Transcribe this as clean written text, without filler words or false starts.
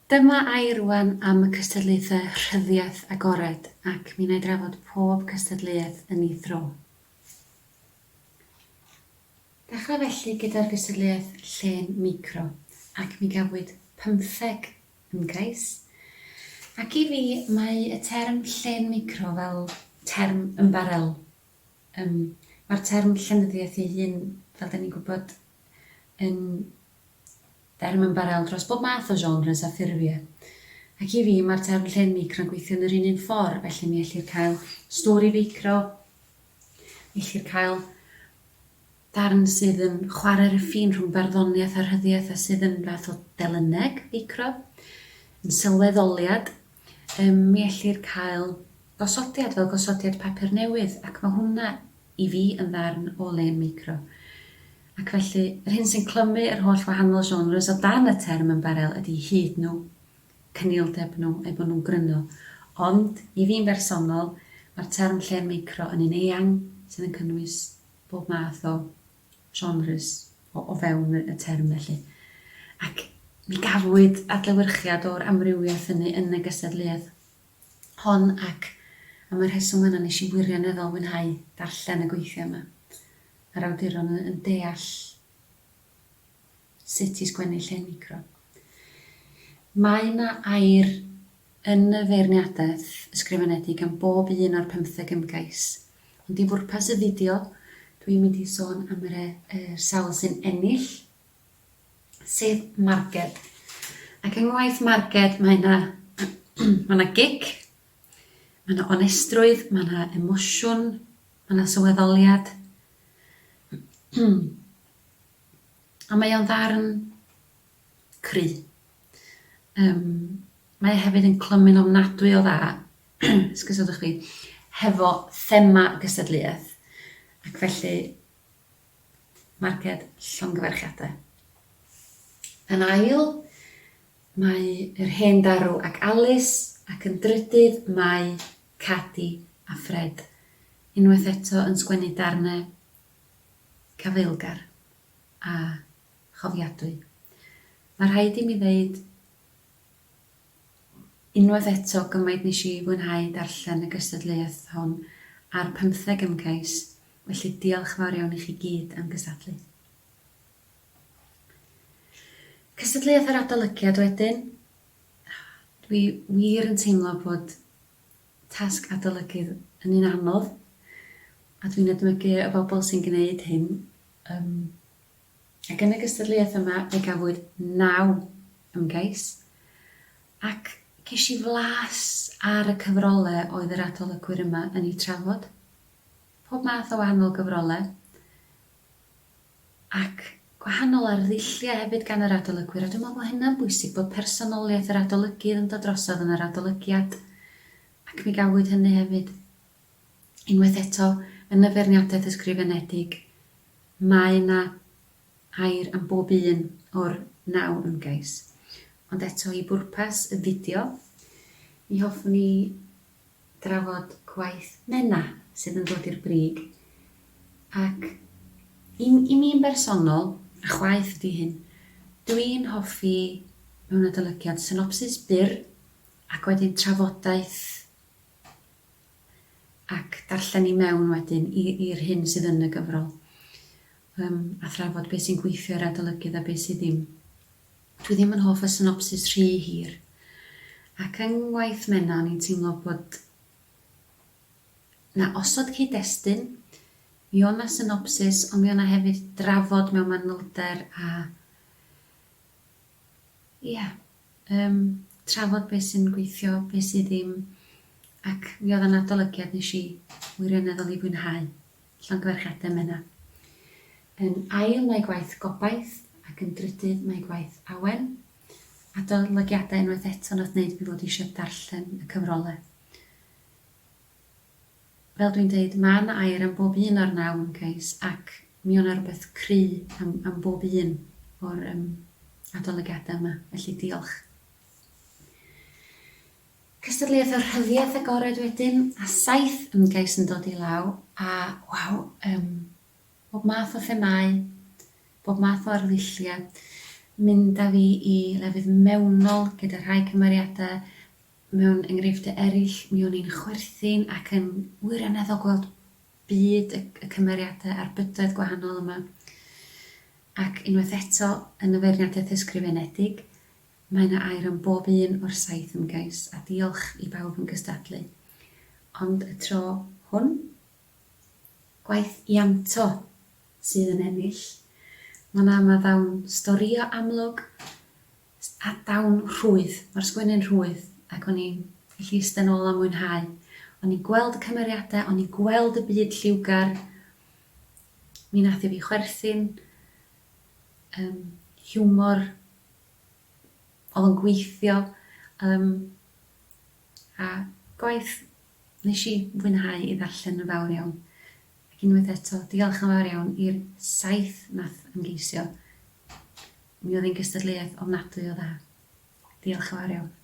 Dyma ai rwan am y cystadlaethau rhyddiaith agored ac mi wna i drafod pob cystadleuaeth yn ei thro. Dechrau felly gyda'r cystadleuaeth llen micro ac mi gafwyd 15 ymgais. Ac i fi mae y term llen micro fel term ymbarel. Mae'r term llenyddiaeth ei hun, fel da ni'n gwybod, yn term ymbarel dros bob math o genres a ffurfiau. Ac i fi mae'r term llen micro yn gweithio yn yr un ffordd, felly mi ellir cael stori micro, mi ellir cael darn sydd yn chwarae'r ffin rhwng barddoniaeth a rhyddiaeth a sydd yn fath o delyneg micro, yn sylweddoliad. Mi ellir cael gosodiad fel gosodiad papur newydd ac mae hwnna i fi yn ddarn o len micro. Ac felly, yr hyn sy'n clymu yr holl wahanol genres o dan y term ymbarel ydy hyd nhw, cynildeb nhw, eu bod nhw'n gryno. Ond, i fi'n bersonol, mae'r term llen micro yn un eang sydd yn cynnwys bob math o genres o fewn y term felly. Ac mi gafwyd adlewyrchiad o'r amrywiaeth hynny yn y gystadleuaeth hon ac am yr rheswm yna nes i wirioneddol mwynhau darllen y gweithiau yma. Yr awduron yn deall sut i sgwennu llen micro. Mae yna air yn y Beirniadaeth ysgrifenedig am bob un o'r 15 ymgais. Ond i bwrpas y fideo, dwi'n mynd i sôn am yr sawl sy'n ennill, sef marged. Ac yng ngwaith marged mae yna gic, mae yna onestrwydd, mae yna emosiwn, mae yna sylweddoliad. A mae o'n ddarn cry. Mae hefyd yn clymu'n ofnadwy o dda, sgysodwch chi, hefo thema gystadleuaeth. Ac felly, marged llongyfarchiadau. Yn ail, mae yr hen darw ac Alice, ac yn drydydd mae Cadi a Fred. Unwaith eto yn sgwennu darnau cyfeilgar a chofiadwy. Mae rhaid i mi ddeud unwaith eto gymaint nes i fwynhau darllen y gystadleuaeth hon ar 15 ymgais, felly diolch fawr iawn i chi gyd am gystadlu. Cystadleuaeth yr adolygiad wedyn, dwi wir yn teimlo bod tasg adolygydd yn un anodd, a dwi'n edmygu y bobl sy'n gwneud hyn. Ac yn y gystadleuaeth yma, fe gafwyd 9 ymgais, ac ges i flas ar y cyfrolau oedd yr adolygwyr yma yn ei trafod. Pob math o wahanol gyfrolau, ac gwahanol ar ddilliau hefyd gan yr adolygwyr. A dwi'n meddwl bod hynna'n bwysig bod personoliaeth yr adolygydd yn dod drosodd yn yr adolygiad, ac mi gafwyd hynny hefyd. Unwaith eto, yn y Beirniadaeth ysgrifenedig, mae yna air am bob un o'r 9 ymgais. Ond eto i bwrpas y fideo, mi hoffwn ni drafod gwaith Mena sydd yn dod i'r brig. Ac i mi'n bersonol, a chwaith ydi hyn, dwi'n hoffi mewn adolygiad synopsis byr ac wedyn trafodaeth ac darllen i mewn wedyn i'r hyn sydd yn y gyfrol. A thrafod beth sy'n gweithio ar adolygydd a beth sydd ddim. Dwi ddim yn hoff y synopsis rhy hir. Ac yng ngwaith Mena, ni'n teimlo bod na osod cyd-destun, mi o'na synopsis, ond mi o'na hefyd drafod mewn manylder a trafod beth sy'n gweithio, beth sydd ddim. Ac mi oedd yn adolygiad nes i wirioneddol i fwynhau llongyfarchiadau Mena. Yn ail mae gwaith gobaith ac yn drydydd mae gwaith awen. Adolygiadau unwaith eto nath wneud fi fod eisiau darllen y cyfrolau. Fel dwi'n dweud, mae yna air am bob un o'r 9 ymgais ac mi o'na rhywbeth cry am bob un o'r adolygiadau yma, felly diolch. Cystadleuaeth o'r rhyddiaith agored wedyn, a 7 ymgais yn dod i law, a bob math o themau, bob math o arddulliau. mynd â fi i lefydd mewnol gyda rhai cymeriadau mewn enghreifftiau eraill. Mi o'n i'n chwerthin ac yn wirioneddol gweld byd y cymeriadau a'r bydoedd gwahanol yma. Ac unwaith eto, yn y Beirniadaeth ysgrifenedig, mae yna air am bob un o'r 7 ymgais, a diolch i bawb yn gystadlu. Ond y tro hwn, gwaith ianto sydd yn ennill. Mae ddawn storio amlwg a dawn rhwydd. Mae'r sgwennu'n rhwydd, ac o'n i'n gallu eistedd nôl a mwynhau. O'n i'n gweld y cymeriadau, o'n i'n gweld y byd lliwgar. Mi nath i fi chwerthin, hiwmor oedd yn gweithio, a gwaith nes i fwynhau i ddarllen yn fawr iawn. Ac unwaith eto, diolch yn fawr iawn i'r 7 nath ymgeisio. Mi oedd ein gystadleuaeth ofnadwy o dda. Diolch yn fawr iawn.